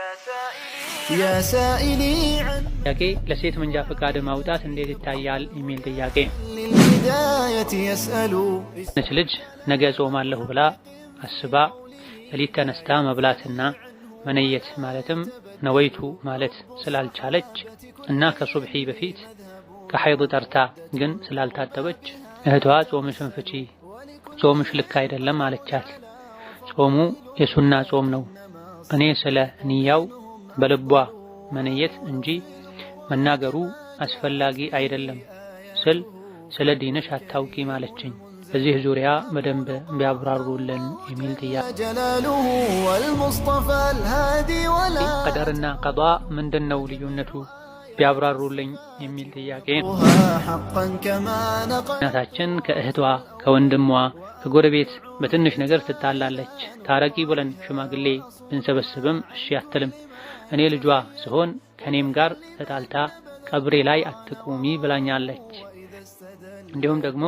يا سائلي عن ጥያቄ ለሴት መንጃ ፈቃድ ማውጣት እንዴት ይታያል የሚል ጥያቄ። للهداية يسأل ነች ልጅ ነገ ጾማለሁ ብላ አስባ ሌሊት ተነስታ መብላትና መነየት ማለትም ነወይቱ ማለት ስላልቻለች እና ከሱብሒ በፊት ከሐይድ ጠርታ ግን ስላልታጠበች እህቷ ጾምሽን ፍቺ፣ ጾምሽ ልክ አይደለም አለቻት። ጾሙ የሱና ጾም ነው። እኔ ስለ ንያው በልቧ መነየት እንጂ መናገሩ አስፈላጊ አይደለም ስል ስለ ዲንሽ አታውቂ ማለችኝ። በዚህ ዙሪያ በደንብ ቢያብራሩልን የሚል ጥያቄ። جلاله والمصطفى الهادي ولا ቀደርና ቀዷ ምንድነው ልዩነቱ ቢያብራሩልኝ የሚል ጥያቄ። حقا كما نقل እናታችን ከእህቷ ከወንድሟ ከጎረቤት በትንሽ ነገር ትጣላለች። ታረቂ ብለን ሽማግሌ ብንሰበስብም እሺ አትልም። እኔ ልጇ ስሆን ከኔም ጋር ተጣልታ ቀብሬ ላይ አትቁሚ ብላኛለች። እንዲሁም ደግሞ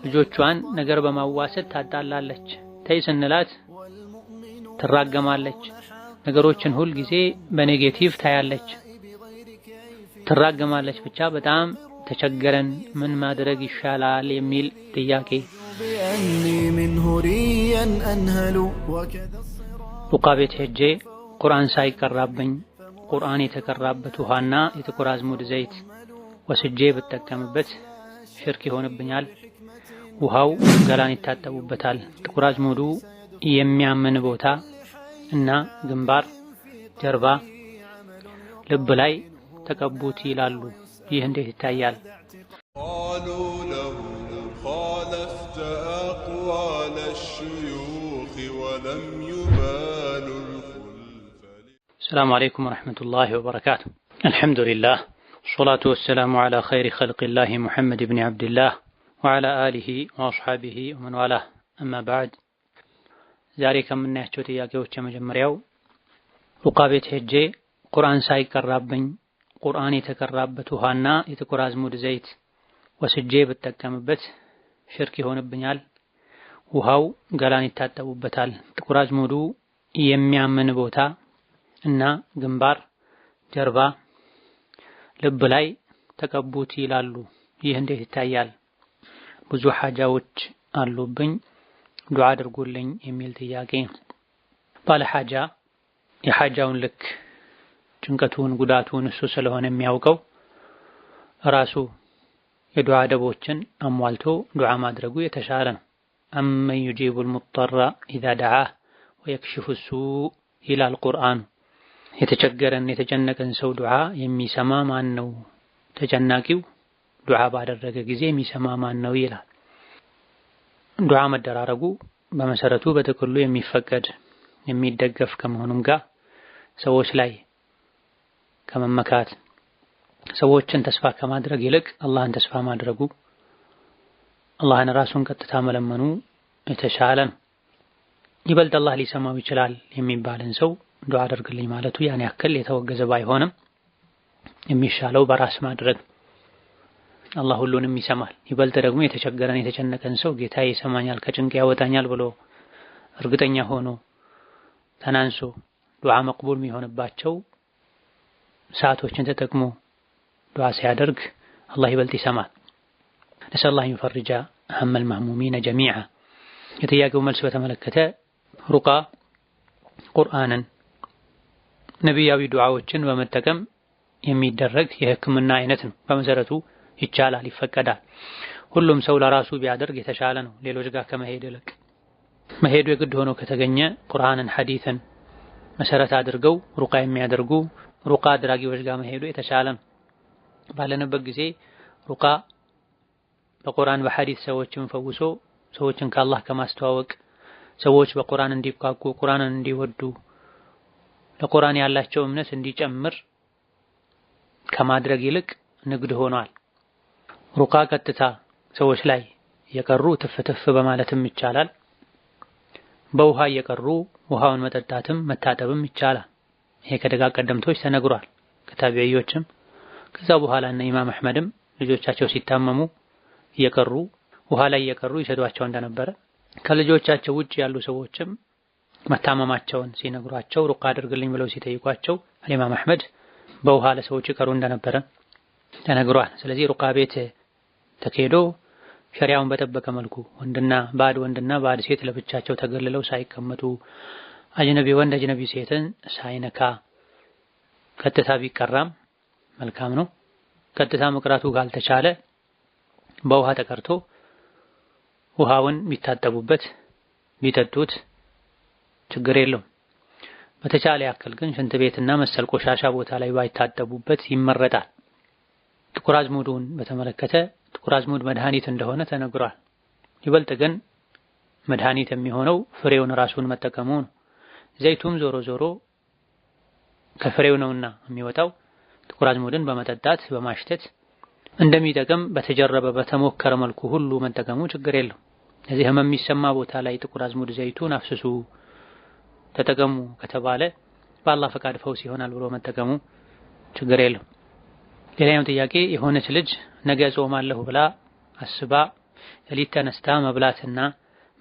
ልጆቿን ነገር በማዋሰድ ታጣላለች። ተይ ስንላት ትራገማለች። ነገሮችን ሁል ጊዜ በኔጌቲቭ ታያለች፣ ትራገማለች። ብቻ በጣም ተቸገረን፣ ምን ማድረግ ይሻላል የሚል ጥያቄ። بأني منه ريا أنهل وكذا ሩቃ ቤት ሄጄ ቁርአን ሳይቀራብኝ ቁርአን የተቀራበት ውሃና የጥቁር አዝሙድ ዘይት ወስጄ ብጠቀምበት ሽርክ ይሆንብኛል። ውሃው ገላን ይታጠቡበታል። ጥቁር አዝሙዱ የሚያምን ቦታ እና ግንባር፣ ጀርባ፣ ልብ ላይ ተቀቡት ይላሉ። ይህ እንዴት ይታያል? قالوا له خالفت أقوال الشيوخ ولم يبالوا الخلف. السلام عليكم ورحمة الله وبركاته. الحمد لله والصلاة والسلام على خير خلق الله محمد بن عبد الله وعلى آله وأصحابه ومن والاه. أما بعد ዛሬ ከምናያቸው ጥያቄዎች የመጀመሪያው ሩቃ ቤት ሄጄ ቁርአን ሳይቀራብኝ ቁርአን የተቀራበት ውሃና የጥቁር አዝሙድ ዘይት ወስጄ ብጠቀምበት ሽርክ ይሆንብኛል። ውሃው ገላን ይታጠቡበታል። ጥቁር አዝሙዱ የሚያምን ቦታ እና ግንባር፣ ጀርባ፣ ልብ ላይ ተቀቡት ይላሉ። ይህ እንዴት ይታያል? ብዙ ሐጃዎች አሉብኝ ዱዓ አድርጉልኝ የሚል ጥያቄ። ባለ ሐጃ የሐጃውን ልክ ጭንቀቱን ጉዳቱን እሱ ስለሆነ የሚያውቀው ራሱ የዱዓ ደቦችን አሟልቶ ዱዓ ማድረጉ የተሻለ ነው። አመን ዩጂቡል ሙጠራ ኢዛ ደዓህ ወየክሽፉ ሱእ ይላል ቁርአኑ። የተቸገረን የተጨነቀን ሰው ዱዓ የሚሰማ ማን ነው? ተጨናቂው ዱዓ ባደረገ ጊዜ የሚሰማ ማን ነው ይላል። ዱዓ መደራረጉ በመሰረቱ በጥቅሉ የሚፈቀድ የሚደገፍ ከመሆኑም ጋር ሰዎች ላይ ከመመካት ሰዎችን ተስፋ ከማድረግ ይልቅ አላህን ተስፋ ማድረጉ አላህን ራሱን ቀጥታ መለመኑ የተሻለ ነው። ይበልጥ አላህ ሊሰማው ይችላል የሚባልን ሰው ዱዓ አድርግልኝ ማለቱ ያን ያክል የተወገዘ ባይሆንም የሚሻለው በራስ ማድረግ። አላህ ሁሉንም ይሰማል። ይበልጥ ደግሞ የተቸገረን የተጨነቀን ሰው ጌታዬ ይሰማኛል ከጭንቅ ያወጣኛል ብሎ እርግጠኛ ሆኖ ተናንሶ ዱዓ መቅቡል የሚሆንባቸው ሰዓቶችን ተጠቅሞ ዱዓ ሲያደርግ አላህ ይበልጥ ይሰማል። ነስአሉላህ ይፈርጃ ሀመል መህሙሚነ ጀሚዓ። የጥያቄው መልስ በተመለከተ ሩቃ ቁርአንን ነቢያዊ ዱዓዎችን በመጠቀም የሚደረግ የሕክምና አይነት ነው። በመሰረቱ ይቻላል፣ ይፈቀዳል። ሁሉም ሰው ለራሱ ቢያደርግ የተሻለ ነው ሌሎች ጋር ከመሄድ ይልቅ። መሄዱ የግድ ሆኖ ከተገኘ ቁርአንን ሐዲስን መሰረት አድርገው ሩቃ የሚያደርጉ ሩቃ አድራጊዎች ጋር መሄዱ የተሻለ ነው። ባለንበት ጊዜ ሩቃ በቁርአን በሐዲስ ሰዎችን ፈውሶ ሰዎችን ከአላህ ከማስተዋወቅ ሰዎች በቁርአን እንዲብቃቁ ቁርአንን እንዲወዱ ለቁርአን ያላቸው እምነት እንዲጨምር ከማድረግ ይልቅ ንግድ ሆኗል። ሩቃ ቀጥታ ሰዎች ላይ የቀሩ ትፍትፍ በማለትም ይቻላል። በውሃ የቀሩ ውሃውን መጠጣትም መታጠብም ይቻላል። ይሄ ከደጋግ ቀደምቶች ተነግሯል። ከታቢዒዮችም ከዛ በኋላ እና ኢማም አህመድም ልጆቻቸው ሲታመሙ የቀሩ ውሃ ላይ የቀሩ ይሰዷቸው እንደነበረ ከልጆቻቸው ውጭ ያሉ ሰዎችም መታመማቸውን ሲነግሯቸው ሩቃ አድርግልኝ ብለው ሲጠይቋቸው ኢማም አህመድ በውሃ ለሰዎች ይቀሩ እንደነበረ ተነግሯል። ስለዚህ ሩቃ ቤት ተኬዶ ሸሪዓውን በጠበቀ መልኩ ወንድና ባዕድ ሴት ለብቻቸው ተገልለው ሳይቀመጡ አጅነቢ ወንድ አጅነቢ ሴትን ሳይነካ ቀጥታ ቢቀራም መልካም ነው። ቀጥታ መቅራቱ ካልተቻለ በውሃ ተቀርቶ ውሃውን ቢታጠቡበት ቢጠጡት ችግር የለውም። በተቻለ ያክል ግን ሽንት ቤትና መሰል ቆሻሻ ቦታ ላይ ባይታጠቡበት ይመረጣል። ጥቁር አዝሙዱን በተመለከተ ጥቁር አዝሙድ መድኃኒት እንደሆነ ተነግሯል። ይበልጥ ግን መድኃኒት የሚሆነው ፍሬውን ራሱን መጠቀሙ ነው። ዘይቱም ዞሮ ዞሮ ከፍሬው ነውና የሚወጣው ጥቁር አዝሙድን በመጠጣት በማሽተት እንደሚጠቅም በተጀረበ በተሞከረ መልኩ ሁሉ መጠቀሙ ችግር የለውም። እዚህ ህመም የሚሰማ ቦታ ላይ ጥቁር አዝሙድ ዘይቱን አፍስሱ ተጠቀሙ ከተባለ በአላህ ፈቃድ ፈውስ ይሆናል ብሎ መጠቀሙ ችግር የለውም። ሌላኛው ጥያቄ የሆነች ልጅ ነገ ጾማለሁ ብላ አስባ ሌሊት ተነስታ መብላትና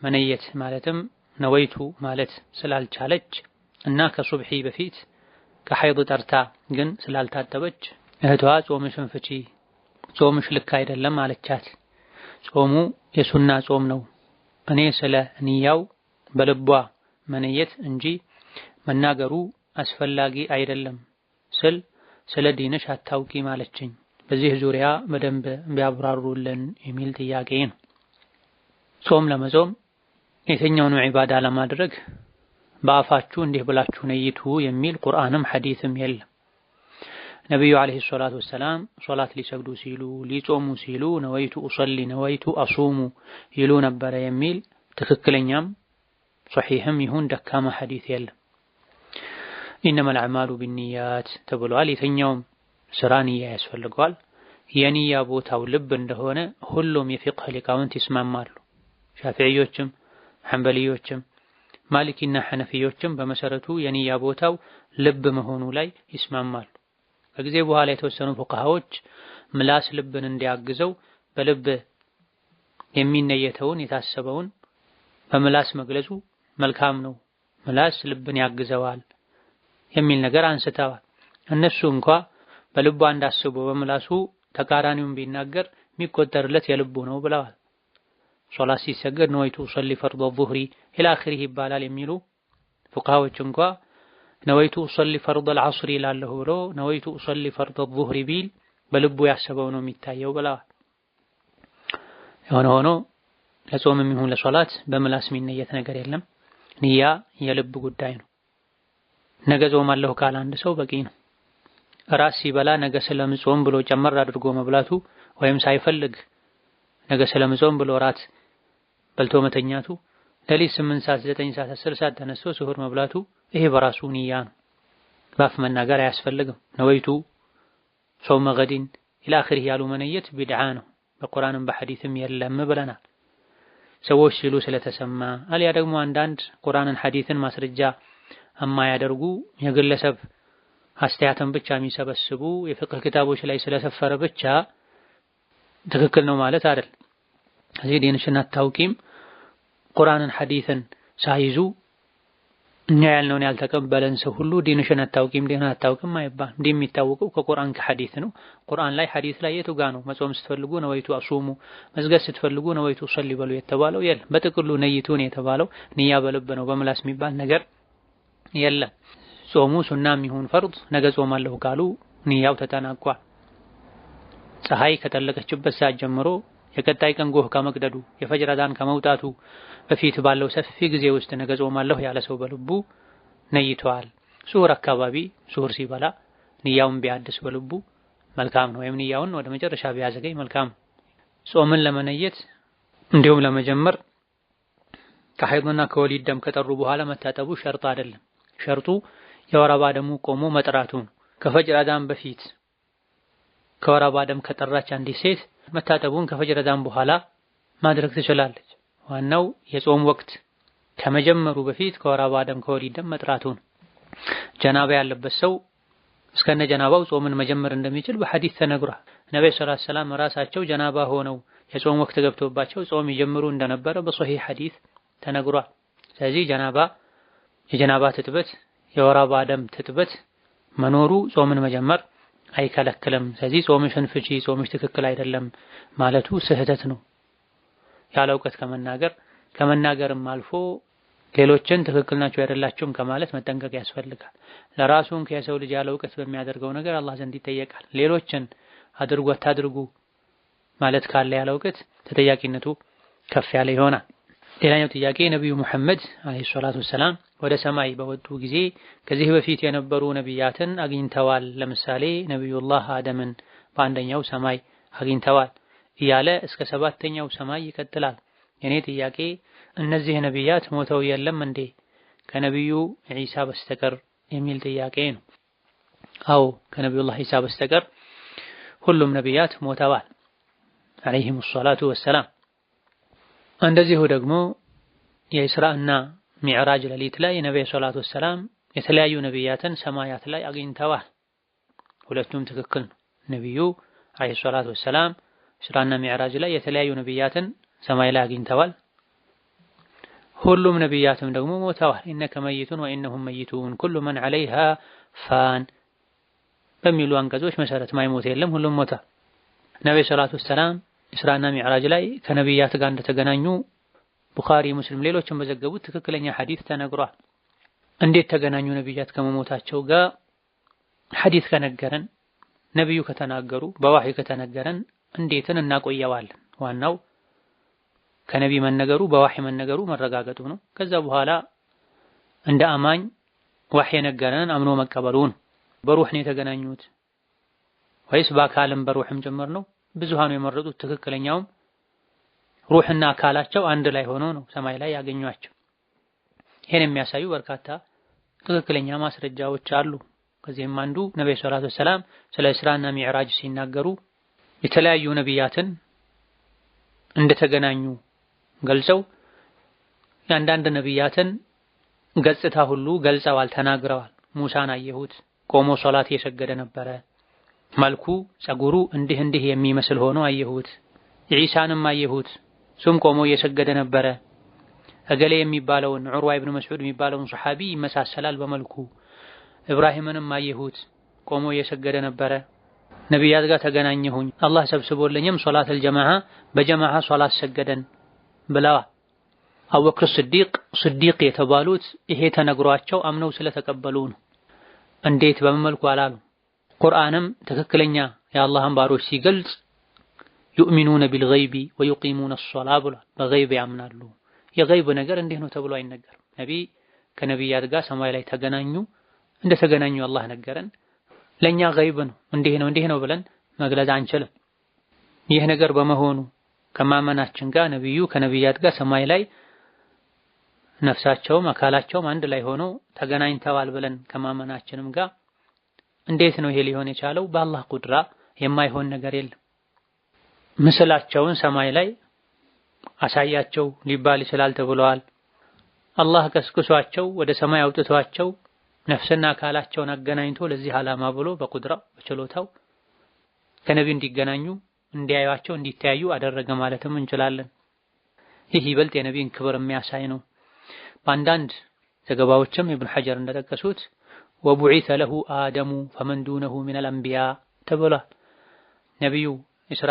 መነየት ማለትም ነወይቱ ማለት ስላልቻለች እና ከሱብሒ በፊት ከሐይድ ጠርታ ግን ስላልታጠበች እህቷ ጾምሽን ፍቺ፣ ጾምሽ ልክ አይደለም አለቻት። ጾሙ የሱና ጾም ነው። እኔ ስለ ንያው በልቧ መነየት እንጂ መናገሩ አስፈላጊ አይደለም ስል ስለ ዲንሽ አታውቂ ማለችኝ። በዚህ ዙሪያ በደንብ ቢያብራሩልን የሚል ጥያቄ ነው። ጾም ለመጾም የትኛውን ዒባዳ ለማድረግ በአፋችሁ እንዲህ ብላችሁ ነይቱ የሚል ቁርአንም ሐዲስም የለም። ነብዩ አለይሂ ሰላቱ ወሰላም ሶላት ሊሰግዱ ሲሉ ሊጾሙ ሲሉ ነወይቱ ኡሰሊ ነወይቱ አሱሙ ይሉ ነበረ የሚል ትክክለኛም ሶሒህም ይሁን ደካማ ሐዲስ የለም። ኢነመል አዕማሉ ቢንኒያት ተብሏል። የትኛውም ስራ ንያ ያስፈልገዋል። የንያ ቦታው ልብ እንደሆነ ሁሉም የፊቅህ ሊቃውንት ይስማማሉ። ሻፊዒዮችም ሐንበሊዮችም ማሊኪና ሐነፊዮችም በመሰረቱ የንያ ቦታው ልብ መሆኑ ላይ ይስማማሉ። ከጊዜ በኋላ የተወሰኑ ፉቃሃዎች ምላስ ልብን እንዲያግዘው በልብ የሚነየተውን የታሰበውን በምላስ መግለጹ መልካም ነው፣ ምላስ ልብን ያግዘዋል የሚል ነገር አንስተዋል። እነሱ እንኳ በልቡ እንዳስበው በምላሱ ተቃራኒውን ቢናገር የሚቆጠርለት የልቡ ነው ብለዋል። ሶላት ሲሰገድ ነወይቱ ኡሰሊ ፈርድ ዙህሪ ኢላ አኺሪህ ይባላል የሚሉ ፉቃሃዎች እንኳ ነወይቱ ኡሰሊ ፈርድ አልዐስሪ ይላለሁ ብሎ ነወይቱ ኡሰሊ ፈርድ ዙህሪ ቢል በልቡ ያሰበው ነው የሚታየው ብለዋል። የሆነ ሆኖ ለጾምም ይሁን ለሶላት በምላስ የሚነየት ነገር የለም። ንያ የልብ ጉዳይ ነው። ነገ ጾማለሁ ካለ አንድ ሰው በቂ ነው። ራስ ሲበላ ነገ ስለምጾም ብሎ ጨመር አድርጎ መብላቱ ወይም ሳይፈልግ ነገ ስለምጾም ብሎ ራት በልቶ መተኛቱ፣ ሌሊት 8 ሰዓት 9 ሰዓት 10 ሰዓት ተነስቶ ስሁር መብላቱ ይሄ በራሱ ንያ ነው። ባፍ መናገር አያስፈልግም። ነወይቱ ጾመ ገዲን ኢላ አኺሪህ ያሉ መነየት ቢድዓ ነው። በቁርአንም በሐዲስም የለም ብለናል። ሰዎች ሲሉ ስለተሰማ አልያ ደግሞ አንዳንድ ቁርአንን ሐዲስን ማስረጃ የማያደርጉ የግለሰብ አስተያየትን ብቻ የሚሰበስቡ የፍቅህ ክታቦች ላይ ስለሰፈረ ብቻ ትክክል ነው ማለት አይደል። እዚህ ዲንሽን አታውቂም ቁርአንን ሐዲስን ሳይዙ እኛ ያልነውን ያልተቀበለን ሰው ሁሉ ዲንሽን አታውቂም ዲን አታውቅም አይባል። ዲን የሚታወቀው ከቁርአን ከሐዲስ ነው። ቁርአን ላይ ሐዲስ ላይ የቱ ጋር ነው መጾም ስትፈልጉ ነወይቱ አሱሙ፣ መስገድ ስትፈልጉ ነወይቱ ኡሰሊ በሉ የተባለው የለም። በጥቅሉ ነይቱን የተባለው ንያ በልብ ነው። በምላስ የሚባል ነገር የለም። ጾሙ ሱናም ይሁን ፈርድ ነገ ጾማለሁ ካሉ ንያው ተጠናቋል። ፀሐይ ከጠለቀችበት ሰዓት ጀምሮ የቀጣይ ቀን ጎህ ከመቅደዱ የፈጅር አዛን ከመውጣቱ በፊት ባለው ሰፊ ጊዜ ውስጥ ነገ ጾማለሁ ያለ ሰው በልቡ ነይቷል። ሱሁር አካባቢ ሱሁር ሲበላ ንያውን ቢያድስ በልቡ መልካም ነው። ወይም ንያውን ወደ መጨረሻ ቢያዘገይ መልካም ነው። ጾምን ለመነየት እንዲሁም ለመጀመር ከሐይድና ከወሊድ ደም ከጠሩ በኋላ መታጠቡ ሸርጥ አይደለም። ሸርጡ የወር አበባ ደሙ ቆሞ መጥራቱ ነው። ከፈጅር አዛን በፊት ከወር አበባ ደም ከጠራች አንዲት ሴት መታጠቡን ከፈጅር አዛን በኋላ ማድረግ ትችላለች። ዋናው የጾም ወቅት ከመጀመሩ በፊት ከወር አበባ ደም ከወሊድ ደም መጥራቱ ነው። ጀናባ ያለበት ሰው እስከነ ጀናባው ጾምን መጀመር እንደሚችል በሐዲስ ተነግሯል። ነብዩ ሰለላሁ ዐለይሂ ወሰለም ራሳቸው ጀናባ ሆነው የጾም ወቅት ገብቶባቸው ጾም ይጀምሩ እንደነበረ በሶሂህ ሐዲስ ተነግሯል። ስለዚህ ጀናባ የጀናባ ትጥበት የወር አበባ ደም ትጥበት መኖሩ ጾምን መጀመር አይከለክልም። ስለዚህ ጾምሽን ፍቺ፣ ጾምሽ ትክክል አይደለም ማለቱ ስህተት ነው። ያለ እውቀት ከመናገርም አልፎ ሌሎችን ትክክል ናቸው አይደላችሁም ከማለት መጠንቀቅ ያስፈልጋል። ለራሱም ከሰው ልጅ ያለ እውቀት በሚያደርገው ነገር አላህ ዘንድ ይጠየቃል። ሌሎችን አድርጉ አታድርጉ ማለት ካለ ያለ እውቀት ተጠያቂነቱ ከፍ ያለ ይሆናል። ሌላኛው ጥያቄ ነብዩ መሐመድ አለይሂ ሰላቱ ወሰላም ወደ ሰማይ በወጡ ጊዜ ከዚህ በፊት የነበሩ ነቢያትን አግኝተዋል። ለምሳሌ ነብዩላህ አደምን በአንደኛው ሰማይ አግኝተዋል እያለ እስከ 7ኛው ሰማይ ይቀጥላል። የኔ ጥያቄ እነዚህ ነቢያት ሞተው የለም እንዴ ከነብዩ ዒሳ በስተቀር የሚል ጥያቄ ነው። አዎ ከነብዩላህ ዒሳ በስተቀር ሁሉም ነቢያት ሞተዋል አለይሂሙ ሰላቱ ወሰላም። እንደዚሁ ደግሞ የኢስራእና ሚዕራጅ ሌሊት ላይ ነብዩ ሰለላሁ ዐለይሂ ወሰለም የተለያዩ ነቢያትን ሰማያት ላይ አግኝተዋል። ሁለቱም ትክክል ነው። ነብዩ አለይሂ ሰላቱ ወሰላም ኢስራእና ሚዕራጅ ላይ የተለያዩ ነቢያትን ሰማይ ላይ አግኝተዋል። ሁሉም ነቢያትም ደግሞ ሞተዋል። ኢነከ መይቱን ወኢነሁም መይቱን ኩሉ መን ዐለይሃ ፋን በሚሉ አንቀጾች መሰረት ማይሞት የለም፣ ሁሉም ሞተ። ነብዩ ሰለላሁ ዐለይሂ ወሰለም ኢስራእና ሚዕራጅ ላይ ከነቢያት ጋር እንደተገናኙ ቡኻሪ፣ ሙስሊም ሌሎችም በዘገቡት ትክክለኛ ሐዲስ ተነግሯል። እንዴት ተገናኙ ነቢያት ከመሞታቸው ጋር? ሐዲስ ከነገረን ነብዩ ከተናገሩ በዋህይ ከተነገረን እንዴትን እናቆየዋለን? ዋናው ከነቢ መነገሩ በዋህይ መነገሩ መረጋገጡ ነው። ከዛ በኋላ እንደ አማኝ ዋህይ የነገረን አምኖ መቀበሉ ነው። በሩህ ነው የተገናኙት ወይስ በአካልም በሩህም ጭምር ነው? ብዙሃኑ የመረጡት ትክክለኛውም ሩህና አካላቸው አንድ ላይ ሆኖ ነው ሰማይ ላይ ያገኟቸው። ይሄን የሚያሳዩ በርካታ ትክክለኛ ማስረጃዎች አሉ። ከዚህም አንዱ ነብዩ ሰለላሁ ዐለይሂ ወሰለም ስለ ኢስራእና ሚዕራጅ ሲናገሩ የተለያዩ ነቢያትን እንደተገናኙ ገልጸው የአንዳንድ ነቢያትን ገጽታ ሁሉ ገልጸዋል፣ ተናግረዋል። ሙሳን አየሁት ቆሞ ሶላት እየሰገደ ነበረ፣ መልኩ ጸጉሩ እንዲህ የሚመስል ሆኖ አየሁት። ዒሳንም አየሁት ሱም ቆሞ እየሰገደ ነበረ። እገሌ የሚባለውን ዑርዋ ኢብኑ መስዑድ የሚባለውን ሱሐቢ ይመሳሰላል በመልኩ። ኢብራሂምንም አየሁት ቆሞ እየሰገደ ነበረ። ነቢያት ጋር ተገናኘሁኝ፣ አላህ ሰብስቦልኝም ሶላተል ጀማዓ በጀማዓ ሶላት ሰገደን ብለዋል። አቡበክር ስዲቅ የተባሉት ይሄ ተነግሯቸው አምነው ስለተቀበሉ ነው። እንዴት በመልኩ አላሉ። ቁርአንም ትክክለኛ የአላህን ባሮች ሲገልጽ ዩእሚኑነ ቢልገይቢ ወዩቂሙነ ሶላህ ብሏል። በገይብ ያምናሉ። የገይብ ነገር እንዲህ ነው ተብሎ አይነገርም። ነቢይ ከነቢያት ጋር ሰማይ ላይ ተገናኙ፣ እንደተገናኙ አላህ ነገረን። ለኛ ገይብ ነው እንዲህ ነው ብለን መግለጽ አንችልም። ይህ ነገር በመሆኑ ከማመናችን ጋር ነቢዩ ከነቢያት ጋር ሰማይ ላይ ነፍሳቸውም አካላቸውም አንድ ላይ ሆኖ ተገናኝተዋል ብለን ከማመናችንም ጋር እንዴት ነው ይሄ ሊሆን የቻለው? በአላህ ቁድራ የማይሆን ነገር የለም። ምስላቸውን ሰማይ ላይ አሳያቸው ሊባል ይችላል ተብለዋል። አላህ ቀስቅሷቸው ወደ ሰማይ አውጥቷቸው ነፍስና አካላቸውን አገናኝቶ ለዚህ ዓላማ ብሎ በቁድራው በችሎታው ከነቢ እንዲገናኙ እንዲያዩአቸው እንዲተያዩ አደረገ ማለትም እንችላለን። ይህ ይበልጥ የነቢን ክብር የሚያሳይ ነው። በአንዳንድ ዘገባዎችም ኢብኑ ሐጀር እንደጠቀሱት ወቡዒሰ ለሁ አደሙ ፈመን ዱነሁ ሚነል አንቢያ ተብሏል። ነቢዩ ኢስራ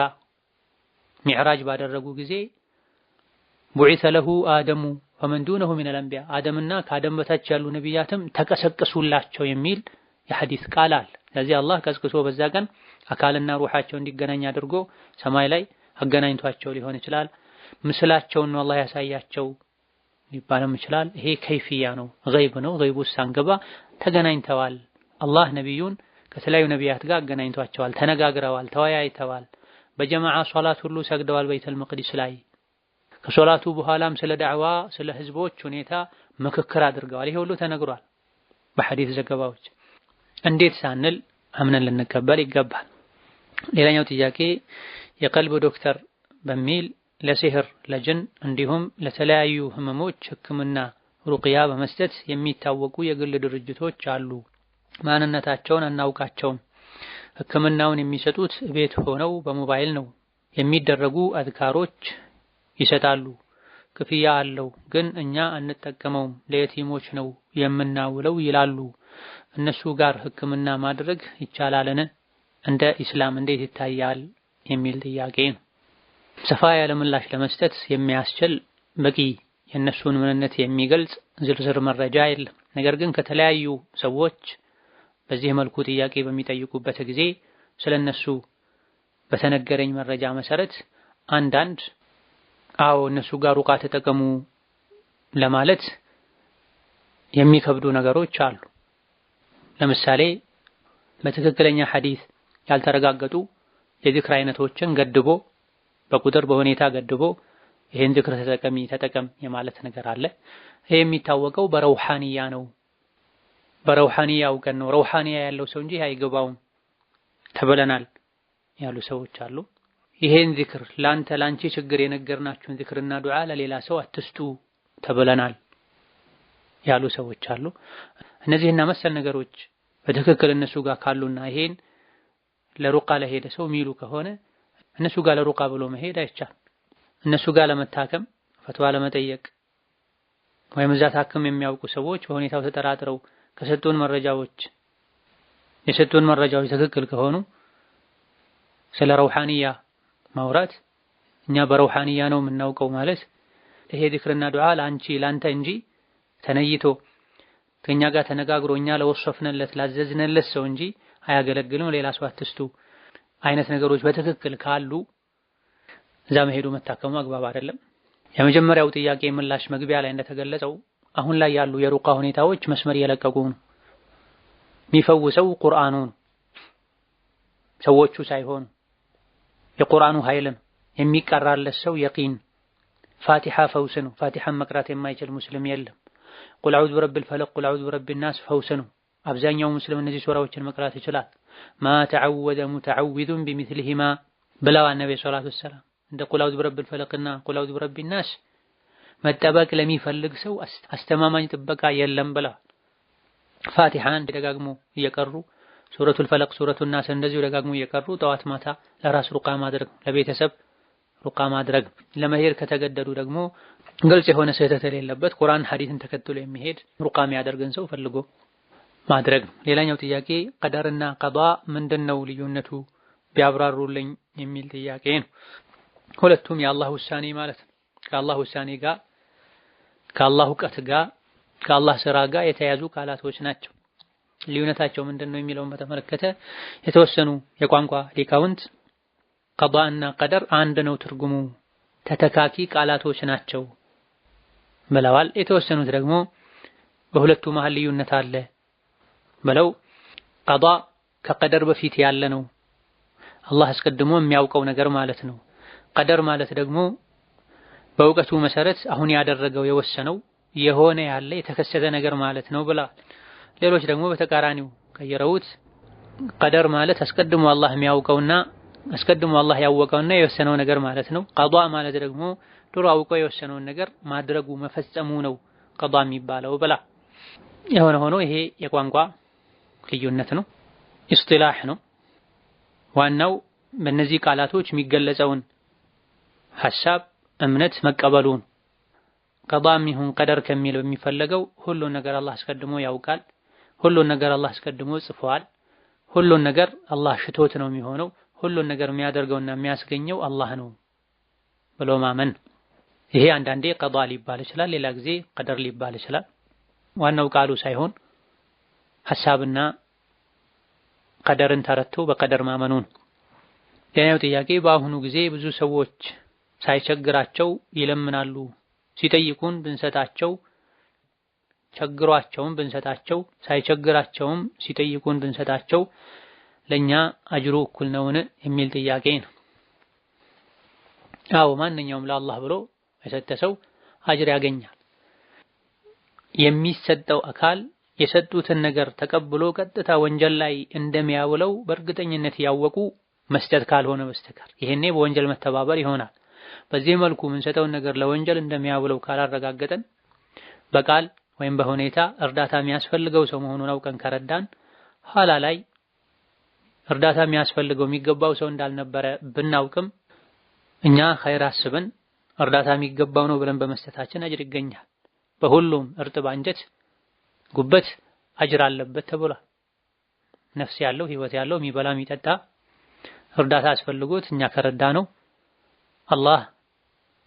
ሚዕራጅ ባደረጉ ጊዜ ቡዒሰ ለሁ አደሙ ፈመን ዱነሁ ሚነል አንቢያ አደምና ከአደም በታች ያሉ ነቢያትም ተቀሰቀሱላቸው የሚል የሐዲስ ቃል አለ። ስለዚህ አላህ ቀስቅሶ በዛ ቀን አካልና ሩሃቸው እንዲገናኝ አድርጎ ሰማይ ላይ አገናኝቷቸው ሊሆን ይችላል። ምስላቸውን ነው አላህ ያሳያቸው ሊባልም ይችላል። ይሄ ከይፍያ ነው፣ ገይብ ነው። ገይቡ ሳንገባ ተገናኝተዋል። አላህ ነቢዩን ከተለያዩ ነቢያት ጋር አገናኝቷቸዋል፣ ተነጋግረዋል፣ ተወያይተዋል። በጀማዓ ሶላት ሁሉ ሰግደዋል በይተል መቅዲስ ላይ። ከሶላቱ በኋላም ስለ ዳዕዋ ስለ ህዝቦች ሁኔታ ምክክር አድርገዋል። ይሄ ሁሉ ተነግሯል በሐዲስ ዘገባዎች። እንዴት ሳንል አምነን ልንቀበል ይገባል። ሌላኛው ጥያቄ የቀልብ ዶክተር በሚል ለሲህር ለጅን እንዲሁም ለተለያዩ ህመሞች ህክምና ሩቅያ በመስጠት የሚታወቁ የግል ድርጅቶች አሉ። ማንነታቸውን አናውቃቸውም። ህክምናውን የሚሰጡት ቤት ሆነው በሞባይል ነው። የሚደረጉ አዝካሮች ይሰጣሉ። ክፍያ አለው፣ ግን እኛ አንጠቀመውም። ለየቲሞች ነው የምናውለው ይላሉ። እነሱ ጋር ህክምና ማድረግ ይቻላልን? እንደ ኢስላም እንዴት ይታያል? የሚል ጥያቄ ነው። ሰፋ ያለ ምላሽ ለመስጠት የሚያስችል በቂ የእነሱን ምንነት የሚገልጽ ዝርዝር መረጃ የለም። ነገር ግን ከተለያዩ ሰዎች በዚህ መልኩ ጥያቄ በሚጠይቁበት ጊዜ ስለነሱ በተነገረኝ መረጃ መሰረት አንዳንድ አዎ እነሱ ጋር ሩቃ ተጠቀሙ ለማለት የሚከብዱ ነገሮች አሉ። ለምሳሌ በትክክለኛ ሐዲስ ያልተረጋገጡ የዚክር አይነቶችን ገድቦ በቁጥር በሁኔታ ገድቦ ይሄን ዝክር ተጠቀም የማለት ነገር አለ። ይሄ የሚታወቀው በረውሃንያ ነው። በረውሃንያ አውቀን ነው ረውሃንያ ያለው ሰው እንጂ አይገባውም ተብለናል ያሉ ሰዎች አሉ። ይሄን ዝክር ላንቺ ችግር የነገርናችሁን ዝክርና ዱዓ ለሌላ ሰው አትስጡ ተብለናል ያሉ ሰዎች አሉ። እነዚህና መሰል ነገሮች በትክክል እነሱ ጋር ካሉና ይሄን ለሩቃ ለሄደ ሰው ሚሉ ከሆነ እነሱ ጋር ለሩቃ ብሎ መሄድ አይቻልም። እነሱ ጋር ለመታከም ፈትዋ ለመጠየቅ ወይም እዛ ታክም የሚያውቁ ሰዎች በሁኔታው ተጠራጥረው ከሰጡን መረጃዎች ትክክል ከሆኑ ስለ ረውሃንያ ማውራት እኛ በረውሃንያ ነው የምናውቀው ማለት ይሄ ዝክርና ዱዓ ላንተ እንጂ ተነይቶ ከኛ ጋር ተነጋግሮ እኛ ለወሰፍነለት ላዘዝነለት ሰው እንጂ አያገለግልም ሌላ ሰው አትስቱ አይነት ነገሮች በትክክል ካሉ እዛ መሄዱ መታከሙ አግባብ አይደለም። የመጀመሪያው ጥያቄ ምላሽ መግቢያ ላይ እንደተገለጸው አሁን ላይ ያሉ የሩቃ ሁኔታዎች መስመር እየለቀቁ ነው። የሚፈውሰው ቁርአኑ ነው፣ ሰዎቹ ሳይሆኑ የቁርአኑ ኃይል ነው። የሚቀራለት ሰው የቂን ፋቲሃ ፈውስ ነው። ፋቲሃን መቅራት የማይችል ሙስሊም የለም። ቁል አዑዙ ቢረቢል ፈለቅ ቁል አዑዙ ቢረቢን ናስ ፈውስ ነው። አብዛኛው ሙስሊም እነዚህ ሱራዎችን መቅራት ይችላል። ማ ተዐወደ ሙተዐዊዙን ቢሚስሊሂማ ብለዋል ነብዩ ሰለላሁ ዐለይሂ ወሰለም። እንደ ቁል አዑዙ ቢረቢል ፈለቅና ቁል አዑዙ ቢረቢን ናስ መጠበቅ ለሚፈልግ ሰው አስተማማኝ ጥበቃ የለም ብለዋል። ፋቲሃን ደጋግሞ እየቀሩ ሱረቱል ፈለቅ ሱረቱን ናስ እንደዚሁ ደጋግሞ እየቀሩ ጠዋት ማታ ለራስ ሩቃ ማድረግ ለቤተሰብ ሩቃ ማድረግ። ለመሄድ ከተገደዱ ደግሞ ግልጽ የሆነ ስህተት የሌለበት ቁርአን ሐዲስን ተከትሎ የሚሄድ ሩቃ የሚያደርግን ሰው ፈልጎ ማድረግ። ሌላኛው ጥያቄ ቀደርና ቀዷ ምንድነው ልዩነቱ ቢያብራሩልኝ የሚል ጥያቄ ነው። ሁለቱም የአላህ ውሳኔ ማለት ነው። ከአላህ ውሳኔ ጋር ከአላህ እውቀት ጋር ከአላህ ስራ ጋር የተያዙ ቃላቶች ናቸው። ልዩነታቸው ምንድነው የሚለውን በተመለከተ የተወሰኑ የቋንቋ ሊቃውንት ቀዷና ቀደር አንድ ነው ትርጉሙ ተተካኪ ቃላቶች ናቸው ብለዋል። የተወሰኑት ደግሞ በሁለቱ መሃል ልዩነት አለ ብለው ቀዷ ከቀደር በፊት ያለ ነው፣ አላህ አስቀድሞ የሚያውቀው ነገር ማለት ነው። ቀደር ማለት ደግሞ በእውቀቱ መሰረት አሁን ያደረገው የወሰነው የሆነ ያለ የተከሰተ ነገር ማለት ነው ብለዋል። ሌሎች ደግሞ በተቃራኒው ቀይረውት ቀደር ማለት አስቀድሞ አላህ የሚያውቀውና አስቀድሞ አላህ ያወቀውና የወሰነው ነገር ማለት ነው። ቀዷ ማለት ደግሞ ድሮ አውቀው የወሰነውን ነገር ማድረጉ መፈጸሙ ነው ቀዷ የሚባለው ብላ። የሆነ ሆኖ ይሄ የቋንቋ ልዩነት ነው፣ ኢስጢላህ ነው። ዋናው በእነዚህ ቃላቶች የሚገለጸውን ሐሳብ እምነት መቀበሉን። ቀዷም ይሁን ቀደር ከሚለው የሚፈለገው ሁሉን ነገር አላህ አስቀድሞ ያውቃል፣ ሁሉን ነገር አላህ አስቀድሞ ጽፏል፣ ሁሉን ነገር አላህ ሽቶት ነው የሚሆነው፣ ሁሉን ነገር የሚያደርገውና የሚያስገኘው አላህ ነው ብሎ ማመን። ይሄ አንዳንዴ ቀዷ ሊባል ይችላል፣ ሌላ ጊዜ ቀደር ሊባል ይችላል። ዋናው ቃሉ ሳይሆን ሐሳብና ቀደርን ተረድቶ በቀደር ማመኑን። ሌላው ጥያቄ በአሁኑ ጊዜ ብዙ ሰዎች ሳይቸግራቸው ይለምናሉ። ሲጠይቁን ብንሰጣቸው ቸግሯቸውም ብንሰጣቸው ሳይቸግራቸውም ሲጠይቁን ብንሰጣቸው ለኛ አጅሩ እኩል ነውን የሚል ጥያቄ ነው። አዎ ማንኛውም ለአላህ ብሎ የሰጠ ሰው አጅር ያገኛል። የሚሰጠው አካል የሰጡትን ነገር ተቀብሎ ቀጥታ ወንጀል ላይ እንደሚያውለው በእርግጠኝነት ያወቁ መስጠት ካልሆነ በስተቀር ይሄኔ በወንጀል መተባበር ይሆናል። በዚህ መልኩ የምንሰጠውን ነገር ለወንጀል እንደሚያውለው ካላረጋገጠን በቃል ወይም በሁኔታ እርዳታ የሚያስፈልገው ሰው መሆኑን አውቀን ከረዳን ኋላ ላይ እርዳታ የሚያስፈልገው የሚገባው ሰው እንዳልነበረ ብናውቅም እኛ ኸይር አስበን እርዳታ የሚገባው ነው ብለን በመስጠታችን አጅር ይገኛል። በሁሉም እርጥብ አንጀት ጉበት አጅር አለበት ተብሏል። ነፍስ ያለው ህይወት ያለው የሚበላ የሚጠጣ እርዳታ አስፈልጎት እኛ ከረዳ ነው አላህ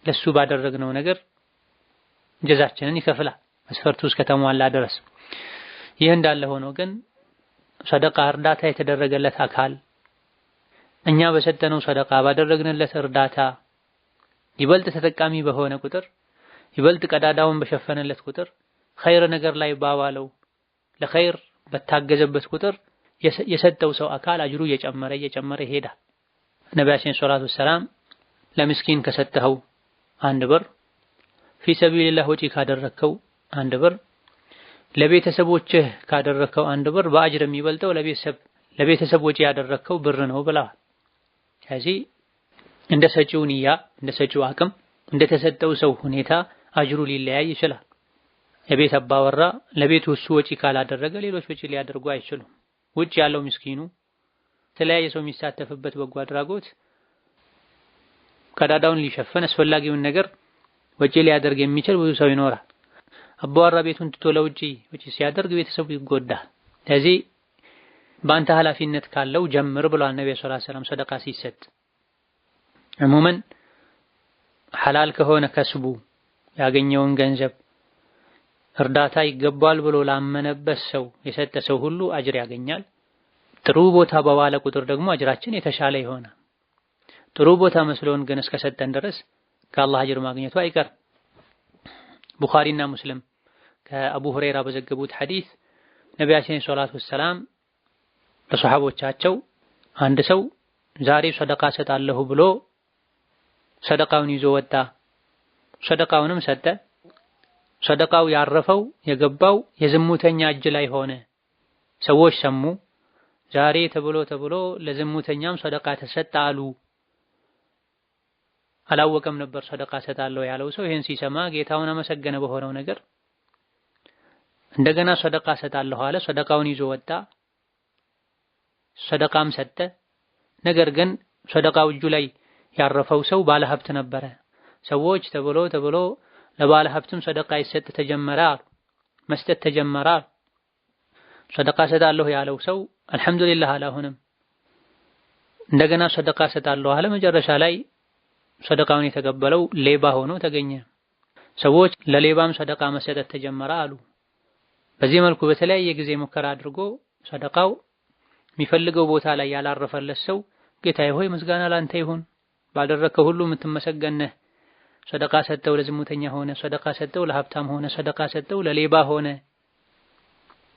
ለሱ ባደረግነው ነገር ጀዛችንን ይከፍላል መስፈርቱ እስከተሟላ ድረስ። ይህ እንዳለ ሆኖ ግን ሰደቃ እርዳታ የተደረገለት አካል እኛ በሰጠነው ሰደቃ ባደረግንለት እርዳታ ይበልጥ ተጠቃሚ በሆነ ቁጥር ይበልጥ ቀዳዳውን በሸፈነለት ቁጥር ኸይር ነገር ላይ ባዋለው ለኸይር በታገዘበት ቁጥር የሰጠው ሰው አካል አጅሩ እየጨመረ ይሄዳል። ነቢያችን ሰለላሁ ዐለይሂ ወሰለም ለምስኪን ከሰጠኸው 1 ብር ፊ ሰቢልላህ ወጪ ካደረከው 1 ብር ለቤተሰቦችህ ካደረከው 1 ብር በአጅር የሚበልጠው ለቤተሰብ ወጪ ያደረከው ብር ነው ብለዋል። ስለዚህ እንደ ሰጪው ንያ እንደ ሰጪው አቅም እንደ ተሰጠው ሰው ሁኔታ አጅሩ ሊለያይ ይችላል። የቤት አባወራ ለቤቱ እሱ ወጪ ካላደረገ ሌሎች ወጪ ሊያደርጉ አይችሉም። ውጭ ያለው ምስኪኑ የተለያየ ሰው የሚሳተፍበት በጎ አድራጎት ቀዳዳውን ሊሸፈን አስፈላጊውን ነገር ወጪ ሊያደርግ የሚችል ብዙ ሰው ይኖራል። አባወራ ቤቱን ትቶ ለውጪ ወጪ ሲያደርግ ቤተሰቡ ይጎዳል። ስለዚህ በአንተ ኃላፊነት ካለው ጀምር ብሏል ነብዩ ሰለላሁ ዐለይሂ ወሰለም ሰደቃ ሲሰጥ። ዕሙመን ሐላል ከሆነ ከስቡ ያገኘውን ገንዘብ እርዳታ ይገባል ብሎ ላመነበት ሰው የሰጠ ሰው ሁሉ አጅር ያገኛል። ጥሩ ቦታ በዋለ ቁጥር ደግሞ አጅራችን የተሻለ ይሆናል። ጥሩ ቦታ መስሎን ግን እስከሰጠን ድረስ ከአላህ አጅር ማግኘቱ አይቀርም። ቡኻሪና ሙስሊም ከአቡ ሁረይራ በዘገቡት ሐዲስ ነቢያችን ሰለላሁ ዐለይሂ ወሰለም ለሰሐቦቻቸው አንድ ሰው ዛሬ ሰደቃ ሰጣለሁ ብሎ ሰደቃውን ይዞ ወጣ። ሰደቃውንም ሰጠ። ሰደቃው ያረፈው የገባው የዝሙተኛ እጅ ላይ ሆነ። ሰዎች ሰሙ። ዛሬ ተብሎ ለዝሙተኛም ሰደቃ ተሰጠ አሉ። አላወቀም ነበር ሰደቃ ሰጣለሁ ያለው ሰው። ይሄን ሲሰማ ጌታውን አመሰገነ በሆነው ነገር። እንደገና ሰደቃ ሰጣለሁ አለ። ሰደቃውን ይዞ ወጣ። ሰደቃም ሰጠ። ነገር ግን ሰደቃው እጁ ላይ ያረፈው ሰው ባለ ሀብት ነበረ። ሰዎች ተብሎ ለባለ ሀብትም ሰደቃ ይሰጥ ተጀመረ አሉ። መስጠት ተጀመረ አሉ። ሰደቃ ሰጣለሁ ያለው ሰው አልሐምዱሊላህ አላሁንም እንደገና ሰደቃ ሰጣለሁ አለ። መጨረሻ ላይ ሰደቃውን የተቀበለው ሌባ ሆኖ ተገኘ። ሰዎች ለሌባም ሰደቃ መሰጠት ተጀመረ አሉ። በዚህ መልኩ በተለያየ ጊዜ ሙከራ አድርጎ ሰደቃው የሚፈልገው ቦታ ላይ ያላረፈለት ሰው ጌታዬ ሆይ ምስጋና ላንተ ይሁን፣ ባደረከው ሁሉ የምትመሰገን ነህ። ሰደቃ ሰጠው ለዝሙተኛ ሆነ፣ ሰደቃ ሰጠው ለሀብታም ሆነ፣ ሰደቃ ሰጠው ለሌባ ሆነ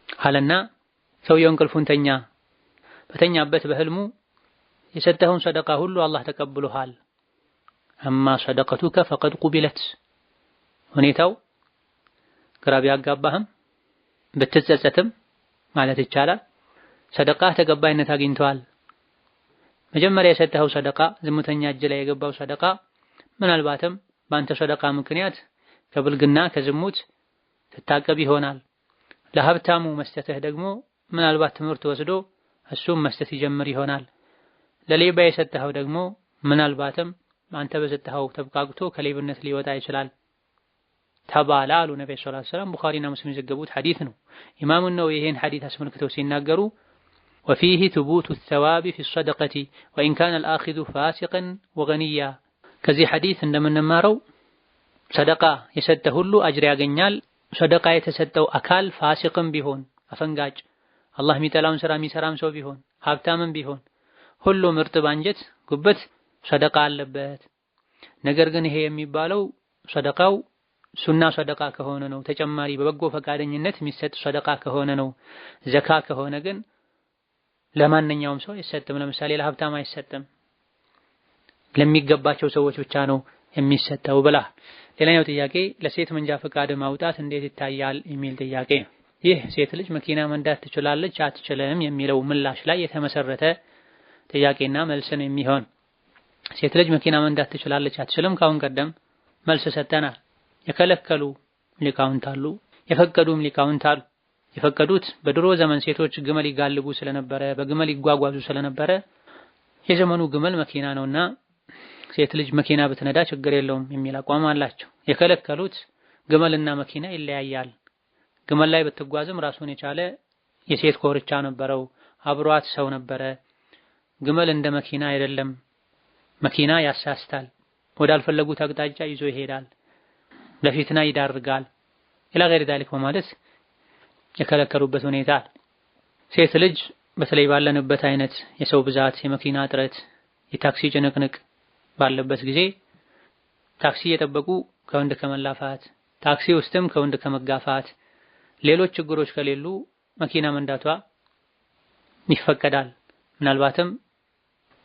አለና ሰውየው እንቅልፉን ተኛ። በተኛበት በህልሙ የሰጠኸውን ሰደቃ ሁሉ አላህ ተቀብሎሃል፣ አማ ሰደቀቱከ ፈቀድ ቁቢለት። ሁኔታው ግራ ቢያጋባህም ብትጸጸትም ማለት ይቻላል ሰደቃ ተቀባይነት አግኝተዋል። መጀመሪያ የሰጠኸው ሰደቃ ዝሙተኛ እጅ ላይ የገባው ሰደቃ ምናልባትም በአንተ ሰደቃ ምክንያት ከብልግና ከዝሙት ትታቀብ ይሆናል። ለሀብታሙ መስጠትህ ደግሞ ምናልባት ትምህርት ወስዶ እሱም መስጠት ይጀምር ይሆናል። ለሌባ የሰጠኸው ደግሞ ምናልባትም አንተ በሰጠኸው ተብቃቅቶ ከሌብነት ሊወጣ ይችላል ተባለ አሉ ነብዩ ሰለላሁ ዐለይሂ ወሰለም። ቡኻሪና ሙስሊም የዘገቡት ሐዲስ ነው። ኢማሙ ነወዊ ይሄን ሐዲስ አስመልክተው ሲናገሩ وفيه ثبوت الثواب في الصدقة وإن كان الآخذ فاسقا وغنيا ከዚህ ሐዲስ እንደምንማረው ሰደቃ የሰጠ ሁሉ አጅር ያገኛል። ሰደቃ የተሰጠው አካል ፋሲቅም ቢሆን አፈንጋጭ አላህ የሚጠላውን ስራ የሚሰራም ሰው ቢሆን ሀብታምም ቢሆን ሁሉም እርጥብ አንጀት ጉበት ሰደቃ አለበት። ነገር ግን ይሄ የሚባለው ሰደቃው ሱና ሰደቃ ከሆነ ነው። ተጨማሪ በበጎ ፈቃደኝነት የሚሰጥ ሰደቃ ከሆነ ነው። ዘካ ከሆነ ግን ለማንኛውም ሰው አይሰጥም። ለምሳሌ ለሀብታም አይሰጥም፣ ለሚገባቸው ሰዎች ብቻ ነው የሚሰጠው ብላ። ሌላኛው ጥያቄ ለሴት መንጃ ፈቃድ ማውጣት እንዴት ይታያል የሚል ጥያቄ። ይህ ሴት ልጅ መኪና መንዳት ትችላለች አትችልም የሚለው ምላሽ ላይ የተመሰረተ ጥያቄና መልስ ነው የሚሆን። ሴት ልጅ መኪና መንዳት ትችላለች አትችልም ካሁን ቀደም መልስ ሰጠናል። የከለከሉ ሊቃውንት አሉ፣ የፈቀዱም ሊቃውንት አሉ። የፈቀዱት በድሮ ዘመን ሴቶች ግመል ይጋልቡ ስለነበረ በግመል ይጓጓዙ ስለነበረ የዘመኑ ግመል መኪና ነውና ሴት ልጅ መኪና ብትነዳ ችግር የለውም የሚል አቋም አላቸው። የከለከሉት ግመልና መኪና ይለያያል፣ ግመል ላይ ብትጓዝም ራሱን የቻለ የሴት ኮርቻ ነበረው፣ አብሯት ሰው ነበረ። ግመል እንደ መኪና አይደለም። መኪና ያሳስታል፣ ወዳልፈለጉት አቅጣጫ ይዞ ይሄዳል፣ ለፊትና ይዳርጋል። ኢላ ገይር ዛሊክ በማለት የከለከሉበት ሁኔታ። ሴት ልጅ በተለይ ባለንበት አይነት የሰው ብዛት፣ የመኪና እጥረት፣ የታክሲ ጭንቅንቅ ባለበት ጊዜ ታክሲ የጠበቁ ከወንድ ከመላፋት፣ ታክሲ ውስጥም ከወንድ ከመጋፋት፣ ሌሎች ችግሮች ከሌሉ መኪና መንዳቷ ይፈቀዳል። ምናልባትም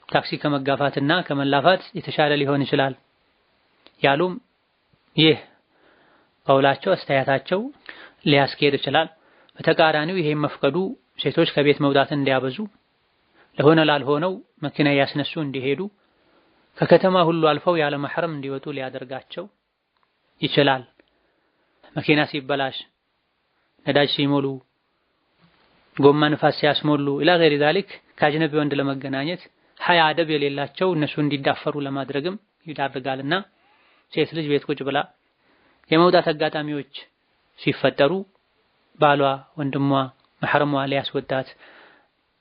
ታክሲ ከመጋፋትና ከመላፋት የተሻለ ሊሆን ይችላል ያሉም ይህ ቀውላቸው አስተያየታቸው ሊያስኬድ ይችላል። በተቃራኒው ይሄን መፍቀዱ ሴቶች ከቤት መውጣት እንዲያበዙ፣ ለሆነ ላልሆነው መኪና ያስነሱ እንዲሄዱ፣ ከከተማ ሁሉ አልፈው ያለ መሕረም እንዲወጡ ሊያደርጋቸው ይችላል። መኪና ሲበላሽ፣ ነዳጅ ሲሞሉ፣ ጎማ ንፋስ ሲያስሞሉ ኢላ ገይሪ ዛሊክ ከአጅነቢ ወንድ ለመገናኘት ሀያ አደብ የሌላቸው እነሱ እንዲዳፈሩ ለማድረግም ይዳርጋልና ሴት ልጅ ቤት ቁጭ ብላ የመውጣት አጋጣሚዎች ሲፈጠሩ ባሏ፣ ወንድሟ፣ መሕረሟ ሊያስወጣት፣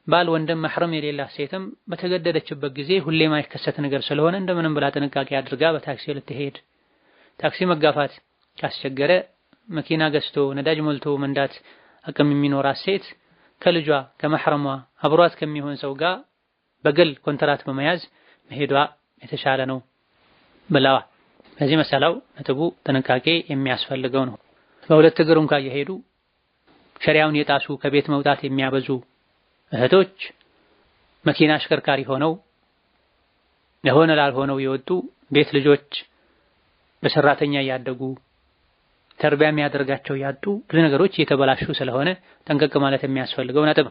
ባል ወንድም መሕረም የሌላት ሴትም በተገደደችበት ጊዜ ሁሌ ማይከሰት ነገር ስለሆነ እንደምንም ብላ ጥንቃቄ አድርጋ በታክሲ ልትሄድ፣ ታክሲ መጋፋት ካስቸገረ መኪና ገዝቶ ነዳጅ ሞልቶ መንዳት አቅም የሚኖራት ሴት ከልጇ ከመሕረሟ አብሯት ከሚሆን ሰው ጋር በግል ኮንትራት በመያዝ መሄዷ የተሻለ ነው ብለዋል። ለዚህ መሰላው ነጥቡ ጥንቃቄ የሚያስፈልገው ነው። በሁለት እግር እንኳን እየሄዱ ሸሪዓውን የጣሱ ከቤት መውጣት የሚያበዙ እህቶች መኪና አሽከርካሪ ሆነው ለሆነ ላልሆነው የወጡ ቤት ልጆች በሰራተኛ እያደጉ ተርቢያ የሚያደርጋቸው ያጡ ብዙ ነገሮች እየተበላሹ ስለሆነ ጠንቀቅ ማለት የሚያስፈልገው ነጥብ።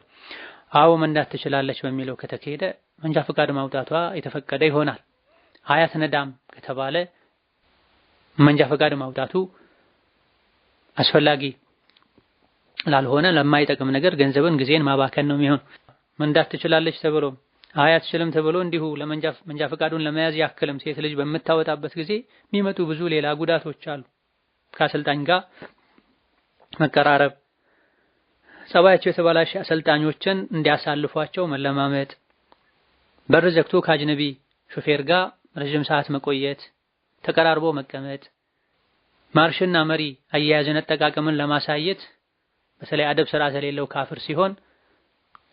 አዎ መንዳት ትችላለች በሚለው ከተካሄደ መንጃ ፈቃድ ማውጣቷ የተፈቀደ ይሆናል። አያት ነዳም ከተባለ መንጃ ፈቃድ ማውጣቱ አስፈላጊ ላልሆነ ለማይጠቅም ነገር ገንዘብን ጊዜን ማባከን ነው የሚሆን። መንዳት ትችላለች ተብሎ አያትችልም ተብሎ እንዲሁ መንጃ ፈቃዱን ለመያዝ ያክልም ሴት ልጅ በምታወጣበት ጊዜ የሚመጡ ብዙ ሌላ ጉዳቶች አሉ። ከአሰልጣኝ ጋር መቀራረብ፣ ጸባያቸው የተበላሸ አሰልጣኞችን እንዲያሳልፏቸው መለማመጥ፣ በር ዘግቶ ከአጅነቢ ሾፌር ጋር ረጅም ሰዓት መቆየት፣ ተቀራርቦ መቀመጥ፣ ማርሽና መሪ አያያዝን አጠቃቀምን ለማሳየት በተለይ አደብ ስርዓት የሌለው ካፍር ሲሆን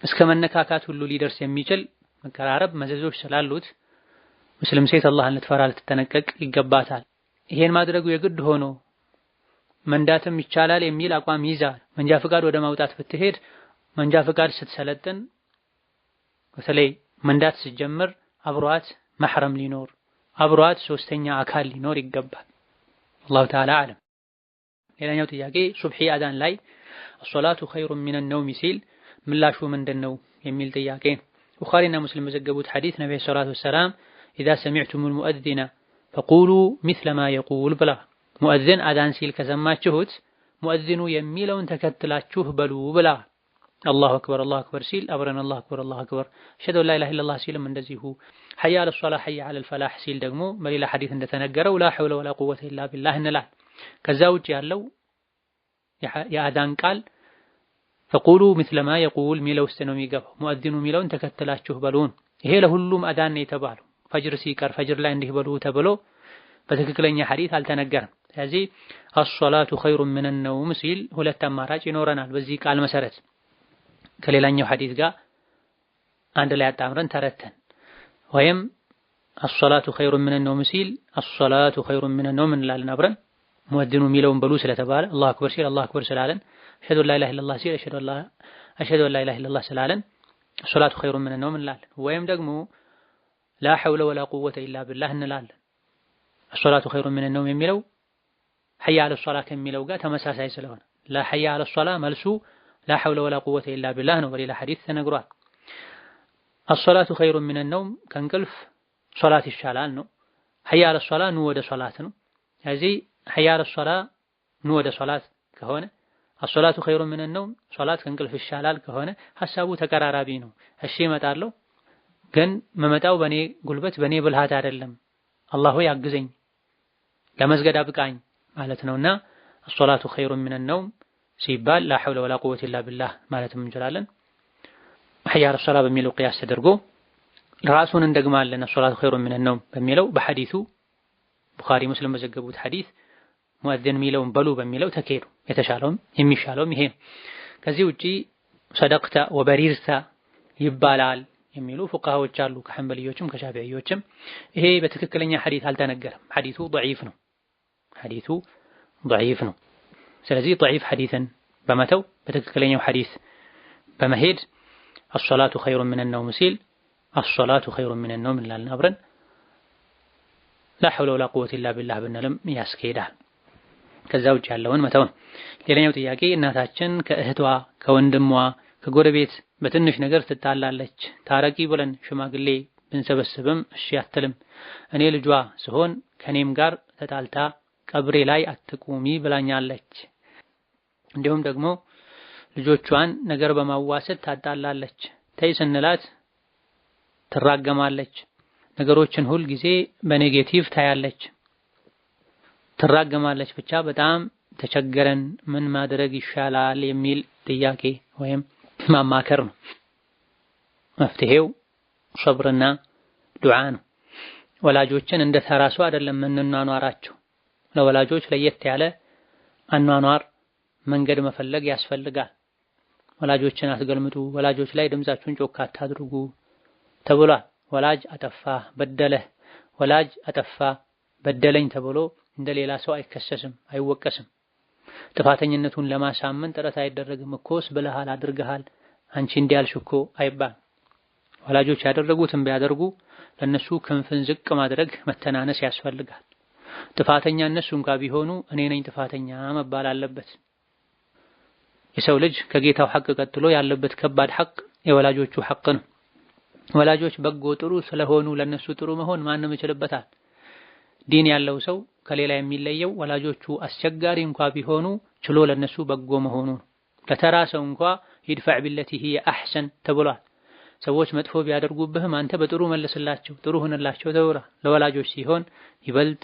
እስከ መነካካት ሁሉ ሊደርስ የሚችል መቀራረብ መዘዞች ስላሉት ሙስሊም ሴት አላህን ልትፈራ ልትጠነቀቅ ይገባታል። ይሄን ማድረጉ የግድ ሆኖ መንዳትም ይቻላል የሚል አቋም ይዛ መንጃ ፈቃድ ወደ ማውጣት ብትሄድ መንጃ ፈቃድ ስትሰለጥን በተለይ መንዳት ስትጀምር አብሯት መሕረም ሊኖር አብሯት ሶስተኛ አካል ሊኖር ይገባል። አላሁ ተዓላ አለም። ሌላኛው ጥያቄ ሱብሒ አዛን ላይ አሶላቱ ኸይሩን ሚነ ነውም ሲል ምላሹ ምንድነው የሚል ጥያቄ። ቡኻሪና ሙስሊም በዘገቡት ሐዲስ ነብዩ ሰለላሁ ዐለይሂ ወሰለም ኢዛ ሰሚዕቱሙል ሙአዚነ ፈቁሉ ሚስለ ማ የቁል ብላ ሙአዚን አዛን ሲል ከሰማችሁት ሙአዚኑ የሚለውን ተከትላችሁ በሉ ብላ። አላሁ አክበር ሲል አብረን አላሁ አክበር አሽሀዱ አን ላ ኢላሀ ኢለላህ ሲልም እንደዚሁ ሐያ ዐለ ሶላህ ሐያ ዐለል ፈላህ ሲል ደግሞ በሌላ ሐዲስ እንደተነገረው ላ ሐውለ ወላ ቁወተ ኢላ ቢላህ እንላል። ከዛ ውጭ ያለው የአዛን ቃል ፈቁሉ ሚስለ ማ የቁል ሚለው ውስጥ ነው የሚገባው። ሙአዚኑ የሚለውን ተከትላችሁ በሉን። ይሄ ለሁሉም አዛን ነው የተባለው። ፈጅር ሲቀር ፈጅር ላይ እንዲህ በሉ ተብሎ በትክክለኛ ሐዲስ አልተነገረም። ስለዚህ አሶላቱ ኸይሩን ሚነ ነውም ሲል ሁለት አማራጭ ይኖረናል። በዚህ ቃል መሰረት ከሌላኛው ሐዲስ ጋር አንድ ላይ አጣምረን ተረተን ወይም አሶላቱ ኸይሩን ሚነ ነውም ሲል አሶላቱ ኸይሩን ሚነ ነውም እንላለን አብረን። ሙአዚኑ የሚለውን በሉ ስለተባለ አላሁ አክበር ሲል አላሁ አክበር ስላለን፣ አሽሀዱ አን ላ ኢላሀ ኢለላህ ሲል አሽሀዱ አን ላ ኢላሀ ኢለላህ ስላለን አሶላቱ ኸይሩን ሚነ ነውም እንላለን። ወይም ደግሞ ላ ሐውለ ወላ ቁወተ ኢላ ቢላህ እንላለን። አሶላቱ ኸይሩን ሚነ ነውም የሚለው ሐያ ዐለ ሶላህ ከሚለው ጋር ተመሳሳይ ስለሆነ ሐያ ዐለ ሶላህ መልሱ ላ ሐውለ ወላ ቁወተ ኢላ ቢላህ ነው። በሌላ ሐዲስ ተነግሯል። አሶላቱ ኸይሩን ሚነ ነውም ከእንቅልፍ ሶላት ይሻላል ነው። ሐያ ዐለ ሶላህ ኑ ወደ ሶላት ነው። ስለዚህ ሐያ ዐለ ሶላህ ኑ ወደ ሶላት ከሆነ አሶላቱ ኸይሩን ሚነ ነውም ሶላት ከእንቅልፍ ይሻላል ከሆነ ሐሳቡ ተቀራራቢ ነው። እሺ እመጣለሁ፣ ግን መመጣው በኔ ጉልበት በኔ ብልሃት አይደለም፣ አላህ ሆይ አግዘኝ፣ ለመስገድ አብቃኝ ማለት ነውና አሶላቱ ኸይሩን ሚነ ነውም ሲባል ላ ሐውለ ወላ ቁወተ ኢላ ቢላህ ማለትም እንችላለን። ሐያ ዐለ ሶላ በሚለው ቅያስ ተደርጎ ራሱን እንደግማለን ሶላቱ ኸይሩን ሚነ ነውም በሚለው በሐዲሱ ቡኻሪ ሙስሊም በዘገቡት ሐዲስ ሙአዚን ሚለውን በሉ በሚለው ተከሄዱ። የተሻለውም የሚሻለውም ይሄ ነው። ከዚህ ውጪ ሰደቅተ ወበሪርተ ይባላል የሚሉ ፉቃሃዎች አሉ ከሐንበልዮችም ከሻፊዒዮችም። ይሄ በትክክለኛ ሐዲስ አልተነገረም። ሐዲሱ ضعيف ነው። ስለዚህ ضعيف ሐዲስን በመተው በትክክለኛው ሐዲስ በመሄድ الصلاة خير من النوم ሲል الصلاة خير من النوم እንላለን አብረን። لا حول ولا قوة إلا بالله ብንልም ያስኬዳል። ከዛ ውጭ ያለውን መተው ነው። ሌላኛው ጥያቄ እናታችን ከእህቷ ከወንድሟ ከጎረቤት በትንሽ ነገር ትጣላለች። ታረቂ ብለን ሽማግሌ ብንሰበስብም እሺ አትልም። እኔ ልጇ ስሆን ከኔም ጋር ተጣልታ ቀብሬ ላይ አትቁሚ ብላኛለች። እንዲሁም ደግሞ ልጆቿን ነገር በማዋሰድ ታጣላለች። ተይ ስንላት ትራገማለች። ነገሮችን ሁል ጊዜ በኔጌቲቭ ታያለች፣ ትራገማለች። ብቻ በጣም ተቸገረን፣ ምን ማድረግ ይሻላል የሚል ጥያቄ ወይም ማማከር ነው። መፍትሄው ሶብርና ዱዓ ነው። ወላጆችን እንደ ተራሱ አይደለም የምንኗኗራቸው። ለወላጆች ለየት ያለ አኗኗር መንገድ መፈለግ ያስፈልጋል። ወላጆችን አትገልምጡ፣ ወላጆች ላይ ድምጻችሁን ጮክ አታድርጉ ተብሏል። ወላጅ አጠፋ በደለህ፣ ወላጅ አጠፋ በደለኝ ተብሎ እንደሌላ ሰው አይከሰስም፣ አይወቀስም። ጥፋተኝነቱን ለማሳመን ጥረት አይደረግም። እኮስ ብለሃል፣ አድርገሃል፣ አንቺ እንዲያልሽ እኮ አይባል። ወላጆች ያደረጉትን ቢያደርጉ ለነሱ ክንፍን ዝቅ ማድረግ መተናነስ ያስፈልጋል። ጥፋተኛ እነሱ እንኳን ቢሆኑ እኔ ነኝ ጥፋተኛ መባል አለበት። የሰው ልጅ ከጌታው ሐቅ ቀጥሎ ያለበት ከባድ ሐቅ የወላጆቹ ሐቅ ነው። ወላጆች በጎ ጥሩ ስለሆኑ ለነሱ ጥሩ መሆን ማንም ይችልበታል። ዲን ያለው ሰው ከሌላ የሚለየው ወላጆቹ አስቸጋሪ እንኳን ቢሆኑ ችሎ ለነሱ በጎ መሆኑ ነው። ለተራ ሰው እንኳን ይድፈዕ ቢለቲ ሂየ አሕሰን ተብሏል። ሰዎች መጥፎ ቢያደርጉብህም አንተ በጥሩ መልስላቸው፣ ጥሩ ሁንላቸው ተብሏል። ለወላጆች ሲሆን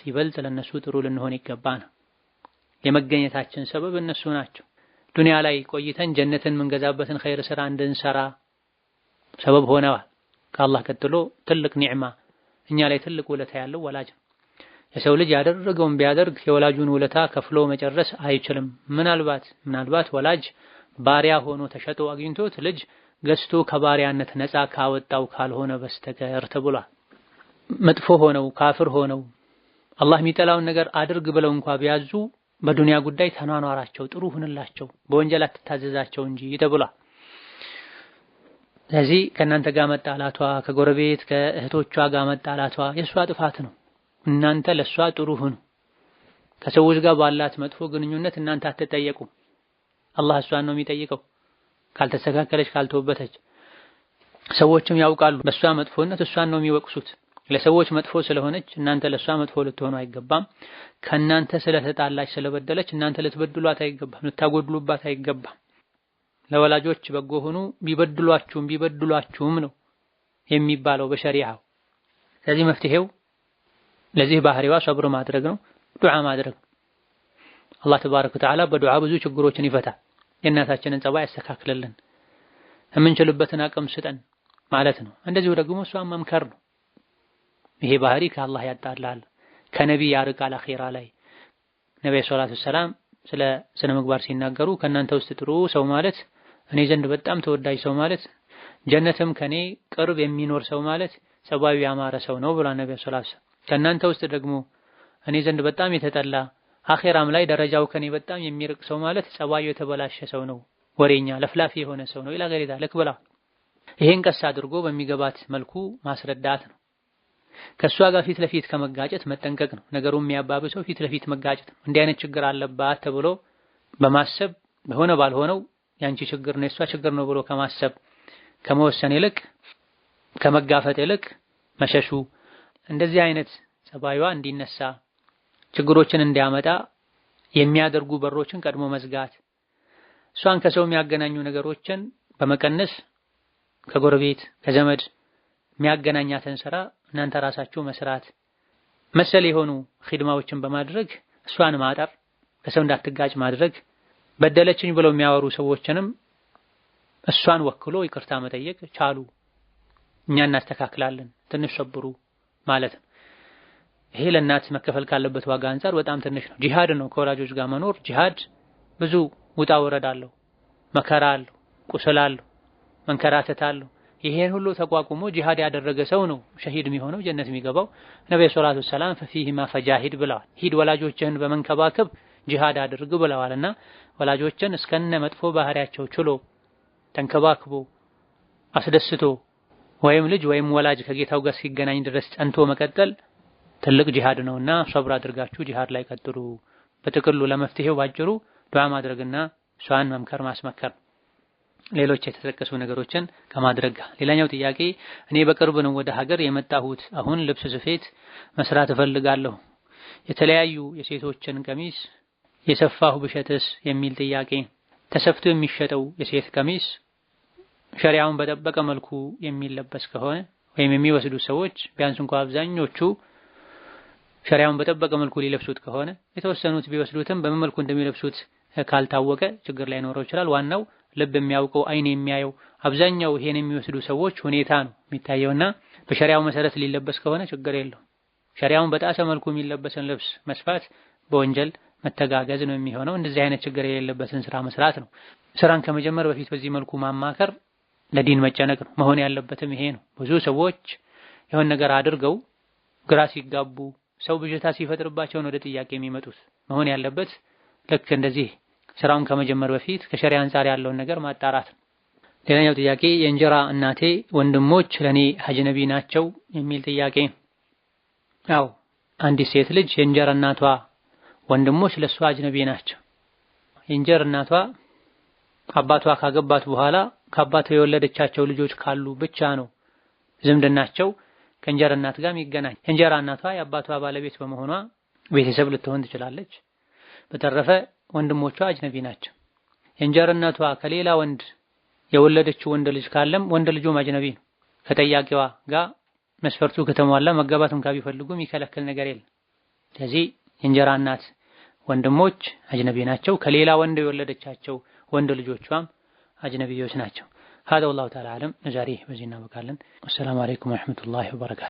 ይበልጥ ለነሱ ጥሩ ልንሆን ይገባና የመገኘታችን ሰበብ እነሱ ናቸው። ዱንያ ላይ ቆይተን ጀነትን የምንገዛበትን ኸይር ስራ እንድንሰራ ሰበብ ሆነዋል። ከአላህ ቀጥሎ ትልቅ ኒዕማ እኛ ላይ ትልቅ ውለታ ያለው ወላጅ ነው። የሰው ልጅ ያደረገውን ቢያደርግ የወላጁን ውለታ ከፍሎ መጨረስ አይችልም። ምናልባት ወላጅ ባሪያ ሆኖ ተሸጦ አግኝቶት ልጅ ገዝቶ ከባሪያነት ነፃ ካወጣው ካልሆነ በስተቀር ተብሏል። መጥፎ ሆነው ካፍር ሆነው አላህ የሚጠላውን ነገር አድርግ ብለው እንኳን ቢያዙ በዱንያ ጉዳይ ተኗኗራቸው፣ ጥሩ ሁንላቸው፣ በወንጀል አትታዘዛቸው እንጂ ተብሏል። ስለዚህ ከእናንተ ጋር መጣላቷ፣ ከጎረቤት ከእህቶቿ ጋር መጣላቷ የእሷ ጥፋት ነው። እናንተ ለሷ ጥሩ ሁኑ። ከሰዎች ጋር ባላት መጥፎ ግንኙነት እናንተ አትጠየቁ። አላህ እሷን ነው የሚጠይቀው ካልተስተካከለች ካልተወበተች። ሰዎችም ያውቃሉ በሷ መጥፎነት እሷን ነው የሚወቅሱት። ለሰዎች መጥፎ ስለሆነች እናንተ ለሷ መጥፎ ልትሆኑ አይገባም። ከእናንተ ስለተጣላች ስለበደለች እናንተ ልትበድሏት አይገባም፣ ልታጎድሉባት አይገባም። ለወላጆች በጎ ሁኑ ቢበድሏችሁም ነው የሚባለው በሸሪዓው። ስለዚህ መፍትሄው ለዚህ ባህሪዋ ሰብር ማድረግ ነው፣ ዱዓ ማድረግ ነው። አላህ ተባረከ ወተዓላ በዱዓ ብዙ ችግሮችን ይፈታል። የእናታችንን ጸባይ ያስተካክልልን፣ የምንችልበትን አቅም ስጠን ማለት ነው። እንደዚሁ ደግሞ እሷን መምከር ነው። ይሄ ባህሪ ከአላህ ያጣላል፣ ከነቢይ ያርቃል። አኺራ ላይ ነብዩ ሰለላሁ ዐለይሂ ወሰለም ስለ ስነ ምግባር ሲናገሩ ከእናንተ ውስጥ ጥሩ ሰው ማለት እኔ ዘንድ በጣም ተወዳጅ ሰው ማለት ጀነትም ከኔ ቅርብ የሚኖር ሰው ማለት ጸባዩ ያማረ ሰው ነው ብሏል ነብዩ ሰለላሁ ዐለይሂ ወሰለም። ከእናንተ ውስጥ ደግሞ እኔ ዘንድ በጣም የተጠላ አኺራም ላይ ደረጃው ከኔ በጣም የሚርቅ ሰው ማለት ጸባዩ የተበላሸ ሰው ነው፣ ወሬኛ ለፍላፊ የሆነ ሰው ነው ይላል ገሪዳ ለክብላ። ይሄን ቀስ አድርጎ በሚገባት መልኩ ማስረዳት ነው። ከሷ ጋር ፊት ለፊት ከመጋጨት መጠንቀቅ ነው። ነገሩን የሚያባብሰው ፊት ለፊት መጋጨት ነው። እንዲህ አይነት ችግር አለባት ተብሎ በማሰብ በሆነ ባልሆነው ያንቺ ችግር ነው የሷ ችግር ነው ብሎ ከማሰብ ከመወሰን ይልቅ ከመጋፈጥ ይልቅ መሸሹ፣ እንደዚህ አይነት ጸባዩዋ እንዲነሳ ችግሮችን እንዲያመጣ የሚያደርጉ በሮችን ቀድሞ መዝጋት፣ እሷን ከሰው የሚያገናኙ ነገሮችን በመቀነስ ከጎረቤት ከዘመድ የሚያገናኛትን ስራ እናንተ ራሳችሁ መስራት፣ መሰል የሆኑ ኺድማዎችን በማድረግ እሷን ማጠር፣ ከሰው እንዳትጋጭ ማድረግ በደለችኝ ብለው የሚያወሩ ሰዎችንም እሷን ወክሎ ይቅርታ መጠየቅ ቻሉ፣ እኛ እናስተካክላለን፣ ትንሽ ሰብሩ ማለት ነው። ይሄ ለእናት መከፈል ካለበት ዋጋ አንፃር በጣም ትንሽ ነው። ጂሃድ ነው ከወላጆች ጋር መኖር። ጂሃድ ብዙ ውጣ ወረድ አለው፣ መከራ አለው፣ ቁስል አለው፣ መንከራተት አለው። ይሄን ሁሉ ተቋቁሞ ጂሃድ ያደረገ ሰው ነው ሸሂድ የሚሆነው ጀነት የሚገባው። ነብዩ ሰለላሁ ዐለይሂ ወሰለም ፈፊሂማ ፈጃሂድ ብለዋል። ሂድ ወላጆችህን በመንከባከብ ጂሃድ አድርግ ብለዋልና ወላጆችን እስከነ መጥፎ ባህሪያቸው ችሎ ተንከባክቦ አስደስቶ ወይም ልጅ ወይም ወላጅ ከጌታው ጋር ሲገናኝ ድረስ ጸንቶ መቀጠል ትልቅ ጂሃድ ነውና ሰብር አድርጋችሁ ጂሃድ ላይ ቀጥሉ። በጥቅሉ ለመፍትሄው ባጭሩ ዱዓ ማድረግና እሷን መምከር ማስመከር፣ ሌሎች የተጠቀሱ ነገሮችን ከማድረግ ጋር። ሌላኛው ጥያቄ እኔ በቅርብ ነው ወደ ሀገር የመጣሁት። አሁን ልብስ ስፌት መስራት እፈልጋለሁ። የተለያዩ የሴቶችን ቀሚስ የሰፋሁ ብሸጥስ የሚል ጥያቄ። ተሰፍቶ የሚሸጠው የሴት ቀሚስ ሸሪዓውን በጠበቀ መልኩ የሚለበስ ከሆነ ወይም የሚወስዱ ሰዎች ቢያንስ እንኳን አብዛኞቹ ሸሪዓውን በጠበቀ መልኩ ሊለብሱት ከሆነ የተወሰኑት ቢወስዱትም በምን መልኩ እንደሚለብሱት ካልታወቀ ችግር ላይኖረው ይችላል። ዋናው ልብ የሚያውቀው አይን የሚያየው አብዛኛው ይሄን የሚወስዱ ሰዎች ሁኔታ ነው የሚታየውና በሸሪዓው መሰረት ሊለበስ ከሆነ ችግር የለውም። ሸሪዓውን በጣሰ መልኩ የሚለበስን ልብስ መስፋት በወንጀል መተጋገዝ ነው የሚሆነው። እንደዚህ አይነት ችግር የሌለበትን ስራ መስራት ነው። ስራን ከመጀመር በፊት በዚህ መልኩ ማማከር ለዲን መጨነቅ ነው። መሆን ያለበትም ይሄ ነው። ብዙ ሰዎች የሆነ ነገር አድርገው ግራ ሲጋቡ ሰው ብዥታ ሲፈጥርባቸው ወደ ጥያቄ የሚመጡት። መሆን ያለበት ልክ እንደዚህ ስራውን ከመጀመር በፊት ከሸሪዓ አንፃር ያለውን ነገር ማጣራት ነው። ሌላኛው ጥያቄ የእንጀራ እናቴ ወንድሞች ለኔ አጅነቢ ናቸው የሚል ጥያቄ። አዎ አንዲት ሴት ልጅ የእንጀራ እናቷ ወንድሞች ለሷ አጅነቢ ናቸው። የእንጀራ እናቷ አባቷ ካገባት በኋላ ከአባቷ የወለደቻቸው ልጆች ካሉ ብቻ ነው ዝምድናቸው ከእንጀራ እናት ጋር የሚገናኝ። የእንጀራ እናቷ የአባቷ ባለቤት በመሆኗ ቤተሰብ ልትሆን ትችላለች። በተረፈ ወንድሞቿ አጅነቢ ናቸው። የእንጀራ እናቷ ከሌላ ወንድ የወለደችው ወንድ ልጅ ካለም ወንድ ልጁም አጅነቢ ነው። ከጠያቂዋ ጋር መስፈርቱ ከተሟላ መጋባቱን ቢፈልጉ የሚከለክል ነገር የለም። ስለዚህ የእንጀራ እናት ወንድሞች አጅነቢ ናቸው። ከሌላ ወንድ የወለደቻቸው ወንድ ልጆቿም አጅነቢዮች ናቸው። هذا والله تعالى أعلم። ዛሬ በዚህ እናበቃለን። ወሰላሙ አለይኩም ወራህመቱላሂ ወበረካቱ።